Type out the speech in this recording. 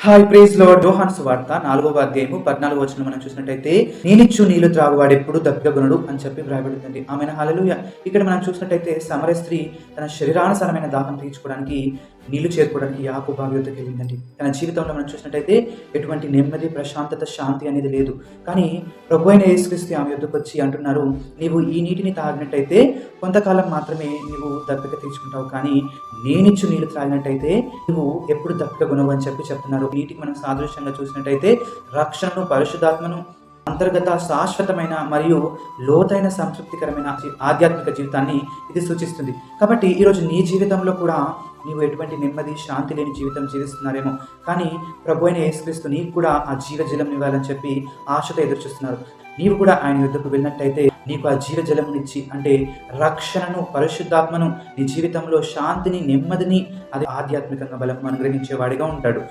Hi praise lord. యోహాను సువార్త 4వ అధ్యాయము 14వ వచనం మనం చూసినట్టయితే, నేనిచ్చు నీళ్లు త్రాగువాడు ఎప్పుడు దప్పికగొనడు అని చెప్పి వ్రాయబడిందండి. ఆమెను హల్లెలూయా. ఇక్కడ మనం చూసినట్టయితే సమరయ స్త్రీ తన శరీరానుసారమైన దాహం తీర్చుకోవడానికి నీళ్లు చేరుకోవడానికి యాకోబు బావి వద్దకు వెళ్ళిందండి. తన జీవితంలో మనం చూసినట్టయితే ఎటువంటి నెమ్మది, ప్రశాంతత, శాంతి అనేది లేదు. కానీ ప్రభు అయిన యేసుక్రీస్తు ఆమె యొద్దకు వచ్చి అంటున్నారు, నీవు ఈ నీటిని తాగినట్టయితే కొంతకాలం మాత్రమే నీవు దప్పిక తీర్చుకుంటావు, కానీ నేనిచ్చు నీళ్లు త్రాగినట్టయితే నువ్వు ఎప్పుడు దప్పిక గుణవు అని చెప్పి చెప్తున్నారు. వీటికి మనం సాదృశ్యంగా చూసినట్టయితే రక్షణను, పరిశుద్ధాత్మను, అంతర్గత శాశ్వతమైన మరియు లోతైన సంతృప్తికరమైన ఆధ్యాత్మిక జీవితాన్ని ఇది సూచిస్తుంది. కాబట్టి ఈరోజు నీ జీవితంలో కూడా నీవు ఎటువంటి నెమ్మది, శాంతి లేని జీవితం జీవిస్తున్నారేమో, కానీ ప్రభు అయిన యేసుక్రీస్తు నీకు కూడా ఆ జీవజలం ఇవ్వాలని చెప్పి ఆశతో ఎదురు చూస్తున్నారు. నీవు కూడా ఆయన యుద్ధకు వెళ్ళినట్టయితే నీకు ఆ జీవజలమునిచ్చి, అంటే రక్షణను, పరిశుద్ధాత్మను, నీ జీవితంలో శాంతిని, నెమ్మదిని, అది ఆధ్యాత్మికంగా బలం అనుగ్రహించేవాడిగా ఉంటాడు.